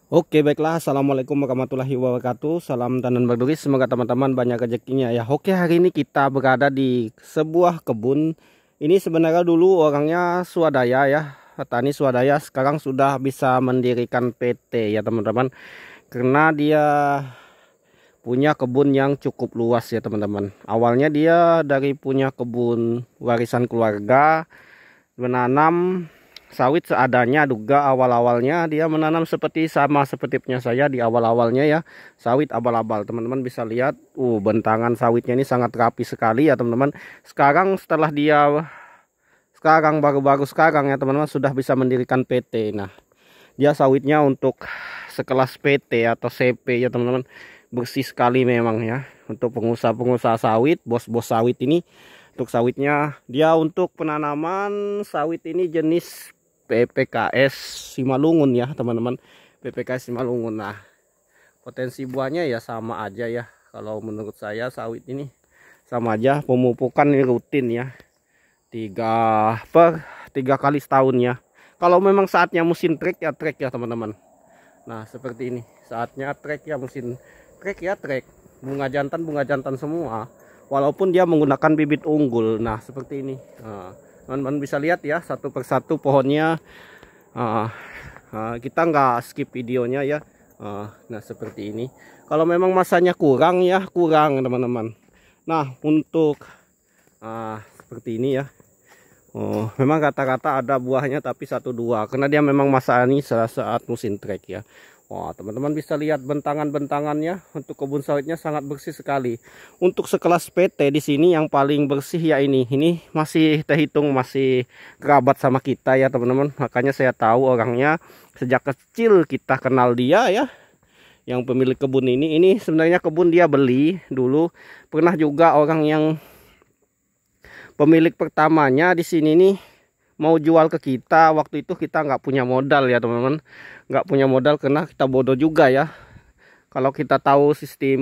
Oke, baiklah. Assalamualaikum warahmatullahi wabarakatuh. Salam tanam berduri. Semoga teman-teman banyak rezekinya ya. Oke, hari ini kita berada di sebuah kebun. Ini sebenarnya dulu orangnya swadaya ya, petani swadaya. Sekarang sudah bisa mendirikan PT ya teman-teman. Karena dia punya kebun yang cukup luas ya teman-teman. Awalnya dia dari punya kebun warisan keluarga, menanam sawit seadanya. Juga awal-awalnya dia menanam sama seperti punya saya di awal-awalnya ya, sawit abal-abal. Teman-teman bisa lihat bentangan sawitnya ini sangat rapi sekali ya teman-teman. Sekarang baru-baru sekarang ya teman-teman sudah bisa mendirikan PT. Nah, dia sawitnya untuk sekelas PT atau CP ya teman-teman, bersih sekali memang ya. Untuk pengusaha-pengusaha sawit, bos-bos sawit ini, untuk sawitnya dia untuk penanaman sawit ini jenis PPKS Simalungun ya teman-teman, PPKS Simalungun. Nah, potensi buahnya ya sama aja ya, kalau menurut saya sawit ini sama aja. Pemupukan ini rutin ya, tiga kali setahun ya. Kalau memang saatnya musim trek ya teman-teman. Nah, seperti ini saatnya trek ya, musim trek ya trek, bunga jantan semua, walaupun dia menggunakan bibit unggul. Nah, seperti ini. Teman-teman bisa lihat ya satu persatu pohonnya. Kita nggak skip videonya ya. Nah, seperti ini. Kalau memang masanya kurang ya kurang teman-teman. Nah, untuk seperti ini ya. Memang rata-rata ada buahnya tapi 1-2 karena dia memang masa ini saat musim trek ya. Wah, teman-teman bisa lihat bentangan-bentangannya. Untuk kebun sawitnya sangat bersih sekali. Untuk sekelas PT di sini yang paling bersih ya ini. Ini masih terhitung masih kerabat sama kita ya teman-teman. Makanya saya tahu orangnya sejak kecil, kita kenal dia ya. Yang pemilik kebun ini sebenarnya kebun dia beli dulu. Pernah juga orang yang pemilik pertamanya di sini nih mau jual ke kita. Waktu itu kita nggak punya modal ya teman-teman, nggak punya modal karena kita bodoh juga ya. Kalau kita tahu sistem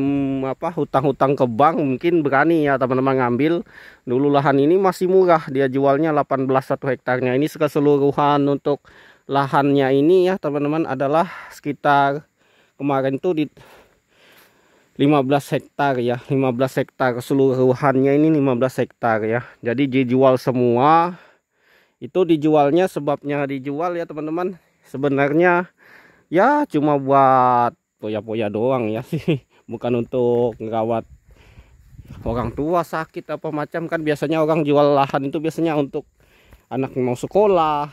hutang-hutang ke bank mungkin berani ya teman-teman ngambil. Dulu lahan ini masih murah, dia jualnya 18 satu hektarnya. Ini keseluruhan untuk lahannya ini ya teman-teman adalah sekitar kemarin tuh di 15 hektar ya, 15 hektar keseluruhannya ini 15 hektar ya. Jadi dijual semua. Itu dijualnya, sebabnya dijual ya teman-teman, sebenarnya ya cuma buat poya-poya doang ya sih. Bukan untuk ngerawat orang tua sakit apa macam. Kan biasanya orang jual lahan itu biasanya untuk anak mau sekolah,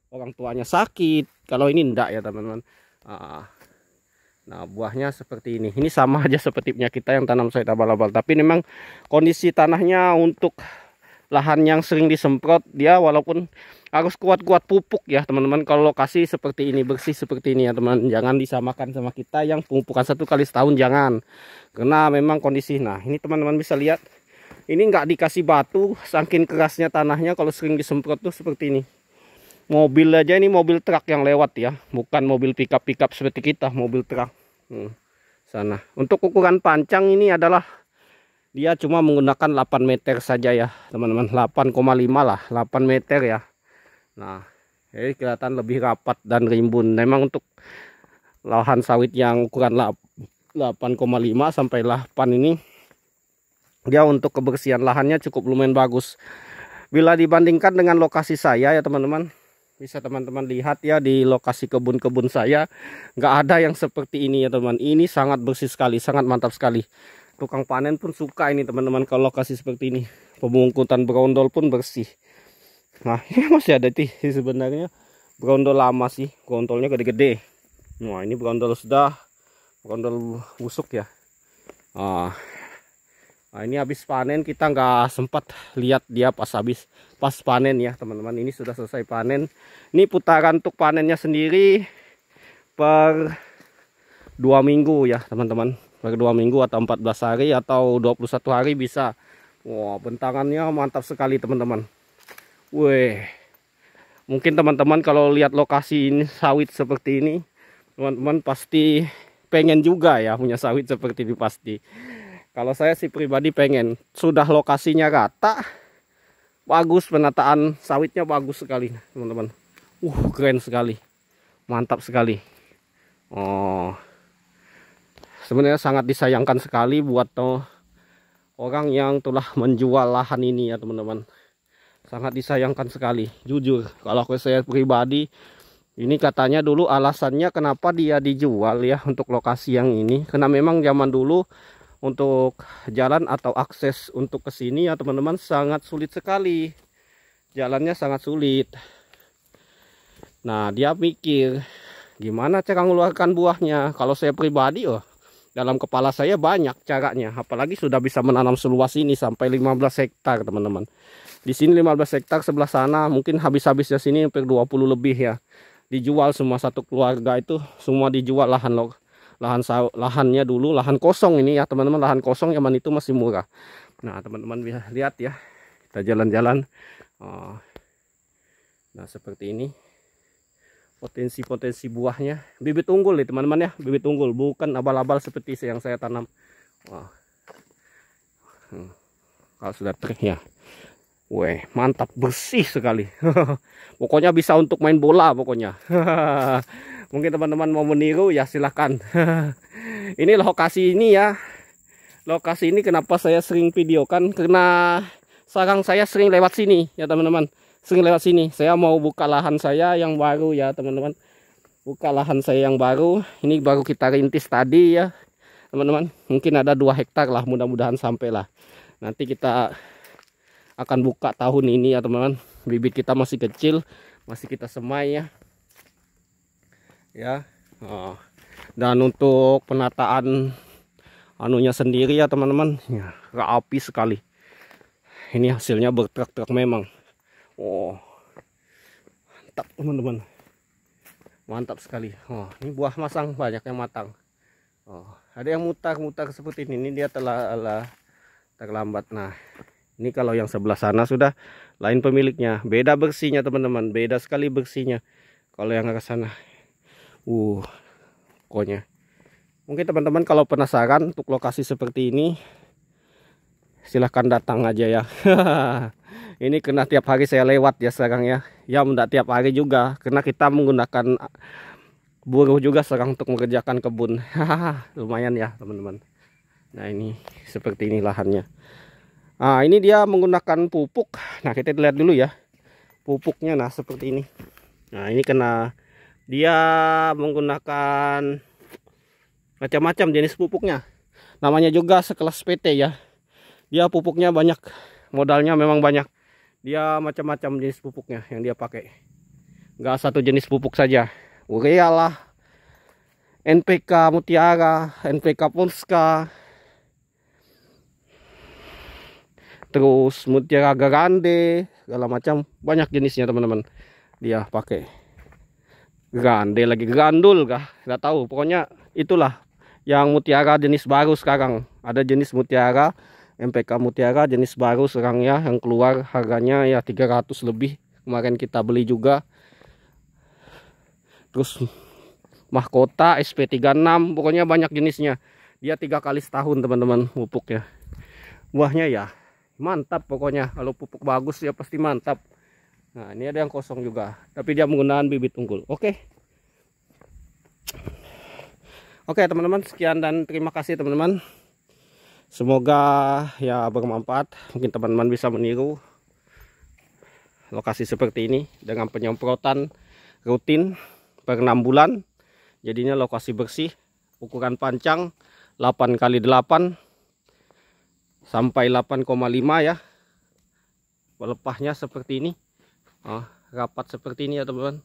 orang tuanya sakit. Kalau ini enggak ya teman-teman. Nah, buahnya seperti ini. Ini sama aja seperti punya kita yang tanam sawit abal-abal. Tapi memang kondisi tanahnya untuk lahan yang sering disemprot, dia walaupun harus kuat-kuat pupuk ya teman-teman. Kalau lokasi seperti ini, bersih seperti ini ya teman, jangan disamakan sama kita yang pemupukan 1 kali setahun, jangan. Karena memang kondisi, nah ini teman-teman bisa lihat, ini nggak dikasih batu, saking kerasnya tanahnya. Kalau sering disemprot tuh seperti ini. Mobil aja, ini mobil truk yang lewat ya, bukan mobil pickup seperti kita, mobil truk. Sana. Untuk ukuran pancang ini adalah dia cuma menggunakan 8 meter saja ya teman-teman, 8,5 lah, 8 meter ya. Nah, ini kelihatan lebih rapat dan rimbun. Memang untuk lahan sawit yang ukuran 8,5 sampai 8 ini, dia untuk kebersihan lahannya cukup lumayan bagus. Bila dibandingkan dengan lokasi saya ya teman-teman, bisa teman-teman lihat ya di lokasi kebun-kebun saya, nggak ada yang seperti ini ya teman. Ini sangat bersih sekali, sangat mantap sekali. Tukang panen pun suka ini teman-teman kalau lokasi seperti ini. Pemungkutan brondol pun bersih. Nah, ini masih ada sih sebenarnya brondol lama sih, brondolnya gede-gede. Nah, ini brondol busuk ya. Nah, ini habis panen, kita nggak sempat lihat dia pas panen ya teman-teman. Ini sudah selesai panen. Ini putaran untuk panennya sendiri per 2 minggu ya teman-teman, per 2 minggu atau 14 hari atau 21 hari bisa. Wah, bentangannya mantap sekali teman-teman. Weh, mungkin teman-teman kalau lihat lokasi ini sawit seperti ini, teman-teman pasti pengen juga ya punya sawit seperti ini pasti. Kalau saya sih pribadi pengen. Sudah lokasinya rata, bagus, penataan sawitnya bagus sekali teman-teman. Keren sekali, mantap sekali. Oh, sebenarnya sangat disayangkan sekali buat orang yang telah menjual lahan ini ya teman-teman. Sangat disayangkan sekali, jujur. Kalau saya pribadi, ini katanya dulu alasannya kenapa dia dijual ya untuk lokasi yang ini. Karena memang zaman dulu untuk jalan atau akses untuk ke sini ya teman-teman sangat sulit sekali. Jalannya sangat sulit. Nah, dia mikir gimana cara mengeluarkan buahnya. Kalau saya pribadi, dalam kepala saya banyak caranya. Apalagi sudah bisa menanam seluas ini sampai 15 hektar teman-teman. Di sini 15 hektar, sebelah sana mungkin habis-habisnya sini hampir 20 lebih ya. Dijual semua, satu keluarga itu semua dijual lahannya dulu, lahan kosong ini ya teman-teman. Lahan kosong zaman itu masih murah. Nah teman-teman bisa lihat ya, kita jalan-jalan. Nah seperti ini potensi buahnya. Bibit unggul nih teman-teman ya, bibit unggul, bukan abal-abal seperti yang saya tanam. Kalau sudah terik ya, weh mantap, bersih sekali. Pokoknya bisa untuk main bola pokoknya. Mungkin teman-teman mau meniru ya silahkan. Ini lokasi ini ya, lokasi ini kenapa saya sering videokan, karena sarang saya sering lewat sini ya teman-teman. Sering lewat sini. Saya mau buka lahan saya yang baru ya teman-teman. Buka lahan saya yang baru. Ini baru kita rintis tadi ya teman-teman. Mungkin ada 2 hektar lah, mudah-mudahan sampai lah. Nanti kita akan buka tahun ini ya teman-teman. Bibit kita masih kecil, masih kita semai ya. Ya. Dan untuk penataan anunya sendiri ya teman-teman, ya rapi sekali. Ini hasilnya bertruk-truk memang. Mantap teman-teman, mantap sekali. Ini buah masang banyak yang matang. Ada yang mutar-mutar seperti ini dia telah terlambat. Nah ini kalau yang sebelah sana sudah lain pemiliknya, beda bersihnya teman-teman, beda sekali bersihnya kalau yang ke sana. Pokoknya mungkin teman-teman kalau penasaran untuk lokasi seperti ini, silahkan datang aja ya. Ini kena tiap hari saya lewat ya sekarang ya. Ya enggak tiap hari juga, karena kita menggunakan buruh juga sekarang untuk mengerjakan kebun. Lumayan ya teman-teman. Nah ini seperti ini lahannya. Nah ini dia menggunakan pupuk. Nah kita lihat dulu ya pupuknya. Nah seperti ini. Nah ini kena dia menggunakan macam-macam jenis pupuknya. Namanya juga sekelas PT ya. Dia pupuknya banyak, modalnya memang banyak. Dia macam-macam jenis pupuknya yang dia pakai. Nggak satu jenis pupuk saja. Urea lah, NPK Mutiara, NPK Polska, terus Mutiara Grande, segala macam, banyak jenisnya teman-teman. Dia pakai Grande lagi, Grandul kah? Nggak tahu. Pokoknya itulah yang Mutiara jenis baru sekarang. Ada jenis Mutiara, MPK Mutiara jenis baru sekarang ya, yang keluar harganya ya 300 lebih. Kemarin kita beli juga. Terus Mahkota SP36, pokoknya banyak jenisnya. Dia 3 kali setahun teman-teman pupuknya. Buahnya ya mantap pokoknya. Kalau pupuk bagus ya pasti mantap. Nah ini ada yang kosong juga, tapi dia menggunakan bibit unggul. Oke teman-teman, sekian dan terima kasih teman-teman. Semoga ya bermanfaat. Mungkin teman-teman bisa meniru lokasi seperti ini dengan penyemprotan rutin per 6 bulan. Jadinya lokasi bersih. Ukuran pancang 8x8 sampai 8,5 ya. Pelepahnya seperti ini. Rapat seperti ini ya teman-teman.